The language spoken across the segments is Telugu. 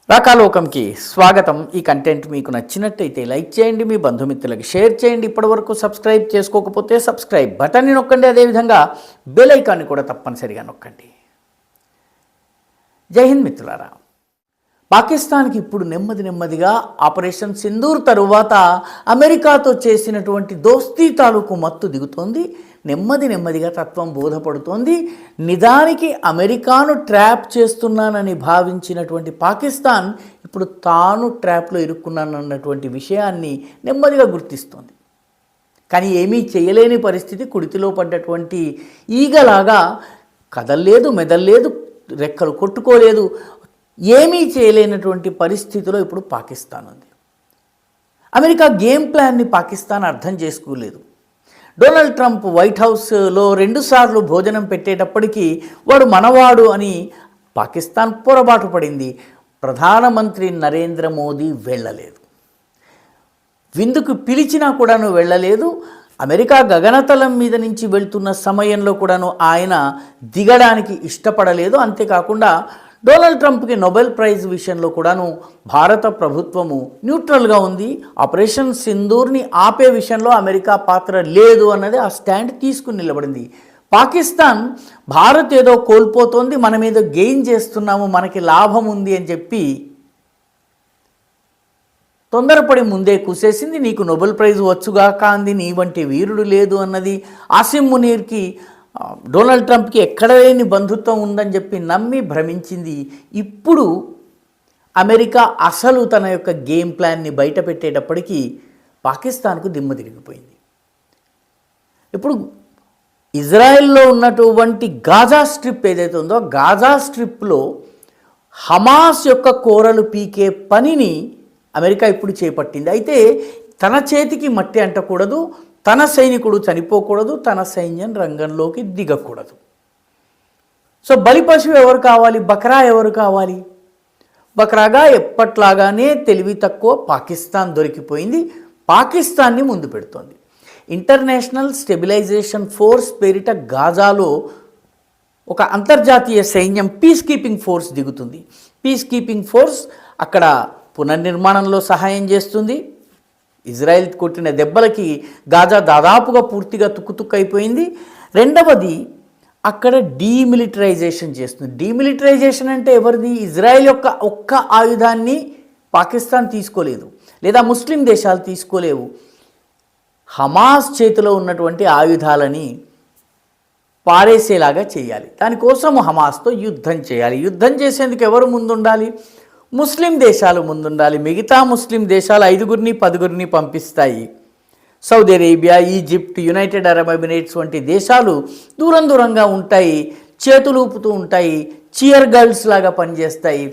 రాకాలోకంకి స్వాగతం. ఈ కంటెంట్ మీకు నచ్చినట్టయితే లైక్ చేయండి, మీ బంధుమిత్రులకు షేర్ చేయండి. ఇప్పటివరకు సబ్స్క్రైబ్ చేసుకోకపోతే సబ్స్క్రైబ్ బటన్ని నొక్కండి, అదేవిధంగా బెల్ ఐకాన్ని కూడా తప్పనిసరిగా నొక్కండి. జై హింద్ మిత్రులారా. పాకిస్తాన్కి ఇప్పుడు నెమ్మదిగా ఆపరేషన్ సింధూర్ తరువాత అమెరికాతో చేసినటువంటి దోస్తీ తాలూకు మత్తు దిగుతోంది. నెమ్మదిగా తత్వం బోధపడుతోంది. నిజానికి అమెరికాను ట్రాప్ చేస్తున్నానని భావించినటువంటి పాకిస్తాన్ ఇప్పుడు తాను ట్రాప్లో ఇరుక్కున్నానన్నటువంటి విషయాన్ని నెమ్మదిగా గుర్తిస్తోంది. కానీ ఏమీ చేయలేని పరిస్థితి, కుడితిలో పడ్డటువంటి ఈగలాగా కదల్లేదు, మెదల్లేదు, రెక్కలు కొట్టుకోలేదు, ఏమీ చేయలేనటువంటి పరిస్థితిలో ఇప్పుడు పాకిస్తాన్ ఉంది. అమెరికా గేమ్ ప్లాన్ని పాకిస్తాన్ అర్థం చేసుకోలేదు. డొనాల్డ్ ట్రంప్ వైట్ హౌస్లో 2 సార్లు భోజనం పెట్టేటప్పటికీ వాడు మనవాడు అని పాకిస్తాన్ పొరపాటు పడింది. ప్రధానమంత్రి నరేంద్ర మోదీ వెళ్ళలేదు, విందుకు పిలిచినా కూడాను వెళ్ళలేదు. అమెరికా గగనతలం మీద నుంచి వెళ్తున్న సమయంలో కూడాను ఆయన దిగడానికి ఇష్టపడలేదు. అంతేకాకుండా డొనాల్డ్ ట్రంప్కి నోబెల్ ప్రైజ్ విషయంలో కూడాను భారత ప్రభుత్వము న్యూట్రల్గా ఉంది. ఆపరేషన్ సింధూర్ని ఆపే విషయంలో అమెరికా పాత్ర లేదు అన్నది ఆ స్టాండ్ తీసుకుని నిలబడింది. పాకిస్తాన్ భారత్ ఏదో కోల్పోతోంది, మనం ఏదో గెయిన్ చేస్తున్నాము, మనకి లాభం ఉంది అని చెప్పి తొందరపడి ముందే కూసేసింది. నీకు నోబెల్ ప్రైజ్ వచ్చుగాక అంది, నీ వంటి వీరుడు లేదు అన్నది. ఆసిమ్ మునీర్కి డొనాల్డ్ ట్రంప్కి ఎక్కడ లేని బంధుత్వం ఉందని చెప్పి నమ్మి భ్రమించింది. ఇప్పుడు అమెరికా అసలు తన యొక్క గేమ్ ప్లాన్ని బయట పెట్టేటప్పటికీ పాకిస్తాన్కు దిమ్మ తిరిగిపోయింది. ఇప్పుడు ఇజ్రాయెల్లో ఉన్నటువంటి గాజా స్ట్రిప్ ఏదైతే ఉందో, గాజా స్ట్రిప్లో హమాస్ యొక్క కోరలు పీకే పనిని అమెరికా ఇప్పుడు చేపట్టింది. అయితే తన చేతికి మట్టి అంటకూడదు, తన సైనికుడు చనిపోకూడదు, తన సైన్యం రంగంలోకి దిగకూడదు. సో బలిపశువు ఎవరు కావాలి? బక్రా ఎవరు కావాలి? బక్రాగా ఎప్పట్లాగానే తెలివి తక్కువ పాకిస్తాన్ దొరికిపోయింది. పాకిస్తాన్ని ముందు పెడుతోంది. ఇంటర్నేషనల్ స్టెబిలైజేషన్ ఫోర్స్ పేరిట గాజాలో ఒక అంతర్జాతీయ సైన్యం పీస్ కీపింగ్ ఫోర్స్ దిగుతుంది. పీస్ కీపింగ్ ఫోర్స్ అక్కడ పునర్నిర్మాణంలో సహాయం చేస్తుంది. ఇజ్రాయెల్ కొట్టిన దెబ్బలకి గాజా దాదాపుగా పూర్తిగా తుక్కుతుక్కైపోయింది. రెండవది, అక్కడ డీమిలిటరైజేషన్ చేస్తుంది. డీమిలిటరైజేషన్ అంటే ఎవరిది? ఇజ్రాయెల్ యొక్క ఒక్క ఆయుధాన్ని పాకిస్తాన్ తీసుకోలేదు, లేదా ముస్లిం దేశాలు తీసుకోలేవు. హమాస్ చేతిలో ఉన్నటువంటి ఆయుధాలని పారేసేలాగా చేయాలి. దానికోసం హమాస్తో యుద్ధం చేయాలి. యుద్ధం చేసేందుకు ఎవరు ముందుండాలి? ముస్లిం దేశాలు ముందుండాలి. మిగతా ముస్లిం దేశాలు 5గురిని 10గురిని పంపిస్తాయి. Saudi Arabia, Egypt, United Arab Emirates వంటి దేశాలు దూరంగా ఉంటాయి, చేతులు ఊపుతూ ఉంటాయి, చియర్ గర్ల్స్ లాగా పనిచేస్తాయి.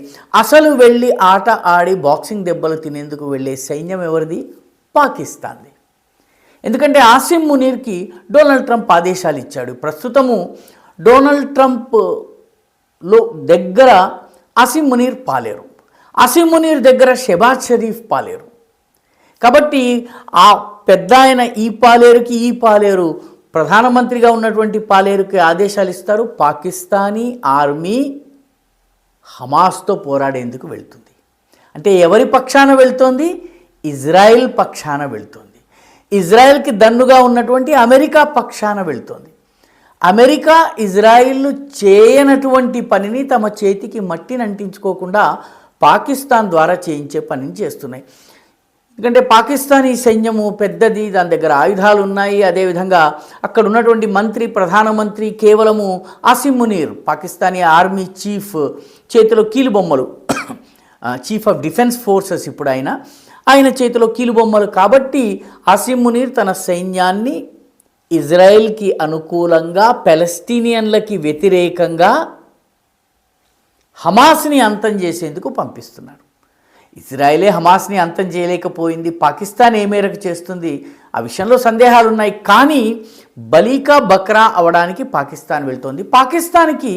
అసలు వెళ్ళి ఆట ఆడి బాక్సింగ్ దెబ్బలు తినేందుకు వెళ్ళే సైన్యం ఎవరిది? పాకిస్తాన్ది. ఎందుకంటే ఆసిమ్ మునీర్కి డొనాల్డ్ ట్రంప్ ఆదేశాలు ఇచ్చాడు. ప్రస్తుతము డొనాల్డ్ ట్రంప్లో దగ్గర ఆసిమ్ మునీర్ పాలేరు, ఆసిమ్ మునీర్ దగ్గర షెబాజ్ షరీఫ్ పాలేరు. కాబట్టి ఆ పెద్ద ఆయన ఈ పాలేరు ప్రధానమంత్రిగా ఉన్నటువంటి పాలేరుకి ఆదేశాలు ఇస్తారు. పాకిస్తానీ ఆర్మీ హమాస్తో పోరాడేందుకు వెళ్తుంది. అంటే ఎవరి పక్షాన వెళ్తోంది? ఇజ్రాయెల్ పక్షాన వెళ్తోంది. ఇజ్రాయెల్కి దన్నుగా ఉన్నటువంటి అమెరికా పక్షాన వెళ్తోంది. అమెరికా ఇజ్రాయిల్ చేయనటువంటి పనిని తమ చేతికి మట్టిని అంటించుకోకుండా పాకిస్తాన్ ద్వారా చేయించే పనిని చేస్తున్నాయి. ఎందుకంటే పాకిస్తానీ సైన్యము పెద్దది, దాని దగ్గర ఆయుధాలు ఉన్నాయి. అదేవిధంగా అక్కడ ఉన్నటువంటి మంత్రి, ప్రధానమంత్రి కేవలము ఆసిమ్ మునీర్, పాకిస్తానీ ఆర్మీ చీఫ్ చేతిలో కీలుబొమ్మలు, చీఫ్ ఆఫ్ డిఫెన్స్ ఫోర్సెస్ ఇప్పుడు ఆయన చేతిలో కీలుబొమ్మలు. కాబట్టి ఆసిమ్ మునీర్ తన సైన్యాన్ని ఇజ్రాయెల్కి అనుకూలంగా, పెలస్తీనియన్లకి వ్యతిరేకంగా హమాస్ని అంతం చేసేందుకు పంపిస్తున్నారు. ఇజ్రాయెలే హమాస్ని అంతం చేయలేకపోయింది, పాకిస్తాన్ ఏ మేరకు చేస్తుంది ఆ విషయంలో సందేహాలు ఉన్నాయి. కానీ బలీకా బక్రా అవడానికి పాకిస్తాన్ వెళ్తోంది. పాకిస్తాన్కి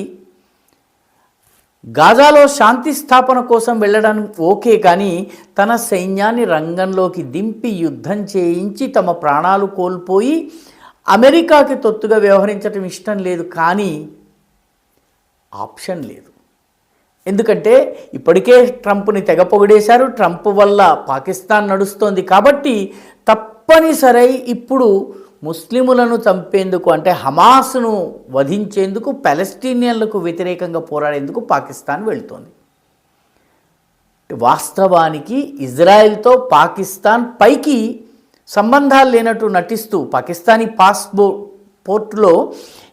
గాజాలో శాంతి స్థాపన కోసం వెళ్ళడానికి ఓకే, కానీ తన సైన్యాన్ని రంగంలోకి దింపి యుద్ధం చేయించి తమ ప్రాణాలు కోల్పోయి అమెరికాకి తొత్తుగా వ్యవహరించడం ఇష్టం లేదు. కానీ ఆప్షన్ లేదు. ఎందుకంటే ఇప్పటికే ట్రంప్ని తెగ పొగిడేశారు. ట్రంప్ వల్ల పాకిస్తాన్ నడుస్తోంది కాబట్టి తప్పనిసరి ఇప్పుడు ముస్లిములను చంపేందుకు అంటే హమాస్ను వధించేందుకు పాలస్తీనియన్లకు వ్యతిరేకంగా పోరాడేందుకు పాకిస్తాన్ వెళ్తోంది. వాస్తవానికి ఇజ్రాయెల్తో పాకిస్తాన్ పైకి సంబంధాలు లేనట్టు నటిస్తూ పాకిస్తానీ పోర్టులో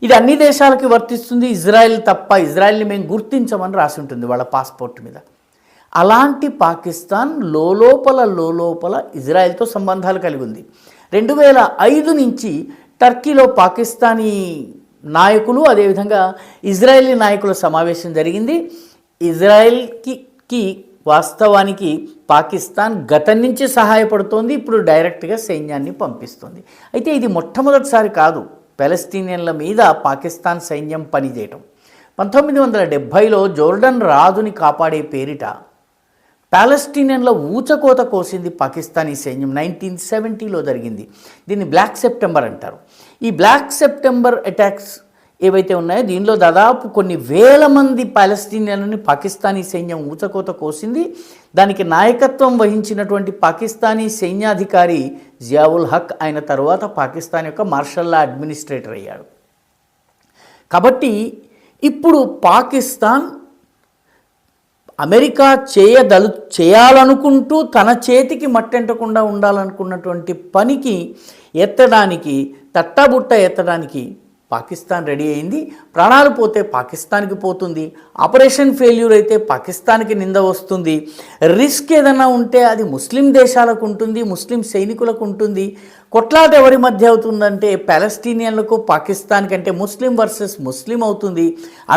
ఇది అన్ని దేశాలకి వర్తిస్తుంది, ఇజ్రాయెల్ తప్ప, ఇజ్రాయెల్ని మేము గుర్తించమని రాసి ఉంటుంది వాళ్ళ పాస్పోర్ట్ మీద. అలాంటి పాకిస్తాన్ లోలోపల ఇజ్రాయెల్తో సంబంధాలు కలిగి ఉంది. 2005 నుంచి టర్కీలో పాకిస్తానీ నాయకులు అదేవిధంగా ఇజ్రాయెలీ నాయకుల సమావేశం జరిగింది. ఇజ్రాయెల్కి వాస్తవానికి పాకిస్తాన్ గతం నుంచి సహాయపడుతోంది, ఇప్పుడు డైరెక్ట్గా సైన్యాన్ని పంపిస్తుంది. అయితే ఇది మొట్టమొదటిసారి కాదు పాలస్తీనియన్ల మీద పాకిస్తాన్ సైన్యం పనిచేయటం. 1970లో జోర్డన్ రాజుని కాపాడే పేరిట పాలస్తీనియన్ల ఊచకోత కోసింది పాకిస్తానీ సైన్యం. 1970లో జరిగింది. దీన్ని బ్లాక్ సెప్టెంబర్ అంటారు. ఈ బ్లాక్ సెప్టెంబర్ అటాక్స్ ఏవైతే ఉన్నాయో దీనిలో దాదాపు కొన్ని వేల మంది పాలస్తీనియన్లని పాకిస్తానీ సైన్యం ఊచకోత కోసింది. దానికి నాయకత్వం వహించినటువంటి పాకిస్తానీ సైన్యాధికారి జియావుల్ హక్ ఆయన తర్వాత పాకిస్తాన్ యొక్క మార్షల్ లా అడ్మినిస్ట్రేటర్ అయ్యాడు. కాబట్టి ఇప్పుడు పాకిస్తాన్ అమెరికా చేయాలనుకుంటూ తన చేతికి మట్టెంటకుండా ఉండాలనుకున్నటువంటి పనికి ఎత్తడానికి తట్టబుట్ట ఎత్తడానికి పాకిస్తాన్ రెడీ అయింది. ప్రాణాలు పోతే పాకిస్తాన్కి పోతుంది, ఆపరేషన్ ఫెయిల్యూర్ అయితే పాకిస్తాన్కి నింద వస్తుంది, రిస్క్ ఏదైనా ఉంటే అది ముస్లిం దేశాలకు ఉంటుంది, ముస్లిం సైనికులకు ఉంటుంది. కొట్లాట ఎవరి మధ్య అవుతుందంటే పాలస్తీనియన్లకు పాకిస్తాన్కి, అంటే ముస్లిం వర్సెస్ ముస్లిం అవుతుంది.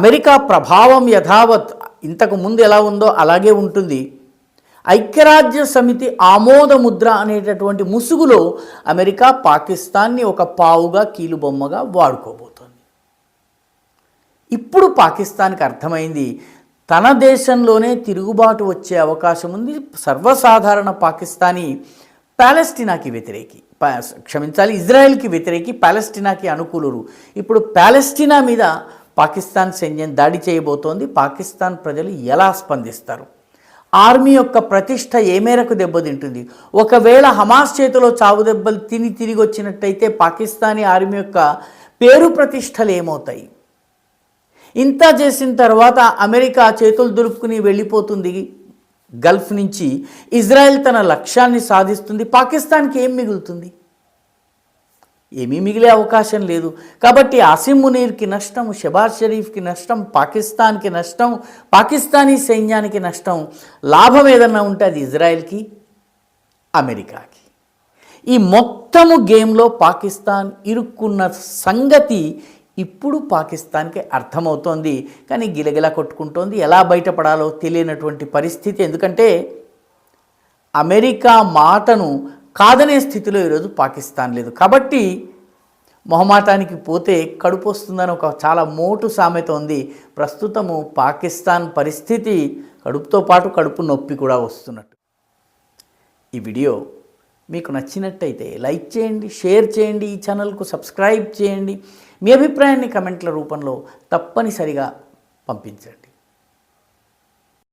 అమెరికా ప్రభావం యథావత్ ఇంతకు ముందు ఎలా ఉందో అలాగే ఉంటుంది. ఐక్యరాజ్య సమితి ఆమోద ముద్ర అనేటటువంటి ముసుగులో అమెరికా పాకిస్తాన్ని ఒక పావుగా కీలుబొమ్మగా వాడుకోబోతోంది. ఇప్పుడు పాకిస్తాన్కి అర్థమైంది తన దేశంలోనే తిరుగుబాటు వచ్చే అవకాశం ఉంది. సర్వసాధారణ పాకిస్తానీ పాలస్తీనాకి వ్యతిరేకి, ఇజ్రాయెల్కి వ్యతిరేకి, పాలస్తీనాకి అనుకూలురు. ఇప్పుడు పాలస్తీనా మీద పాకిస్తాన్ సైన్యం దాడి చేయబోతోంది. పాకిస్తాన్ ప్రజలు ఎలా స్పందిస్తారు? ఆర్మీ యొక్క ప్రతిష్ట ఏ మేరకు దెబ్బతింటుంది? ఒకవేళ హమాస్ చేతిలో చావు దెబ్బలు తిరిగి వచ్చినట్టయితే పాకిస్తానీ ఆర్మీ యొక్క పేరు ప్రతిష్టలు ఏమవుతాయి? ఇంత చేసిన తర్వాత అమెరికా చేతులు దులుపుకుని వెళ్ళిపోతుంది గల్ఫ్ నుంచి, ఇజ్రాయెల్ తన లక్ష్యాన్ని సాధిస్తుంది. పాకిస్తాన్కి ఏం మిగులుతుంది? ఏమీ మిగిలే అవకాశం లేదు. కాబట్టి ఆసిమ్ మునీర్కి నష్టం, షెబాజ్ షరీఫ్కి నష్టం, పాకిస్తాన్కి నష్టం, పాకిస్తానీ సైన్యానికి నష్టం. లాభం ఏదన్నా ఉంటే అది ఇజ్రాయెల్కి, అమెరికాకి. ఈ మొత్తము గేమ్లో పాకిస్తాన్ ఇరుక్కున్న సంగతి ఇప్పుడు పాకిస్తాన్కి అర్థమవుతోంది. కానీ గిలగిలా కొట్టుకుంటోంది. ఎలా బయటపడాలో తెలియనటువంటి పరిస్థితి. ఎందుకంటే అమెరికా మాటను కాదనే స్థితిలో ఈరోజు పాకిస్తాన్ లేదు. కాబట్టి మొహమాటానికి పోతే కడుపు వస్తుందని ఒక చాలా మోటు సామెత ఉంది. ప్రస్తుతము పాకిస్తాన్ పరిస్థితి కడుపుతో పాటు కడుపు నొప్పి కూడా వస్తున్నట్టు. ఈ వీడియో మీకు నచ్చినట్టయితే లైక్ చేయండి, షేర్ చేయండి, ఈ ఛానల్కు సబ్స్క్రైబ్ చేయండి. మీ అభిప్రాయాన్ని కమెంట్ల రూపంలో తప్పనిసరిగా పంపించండి.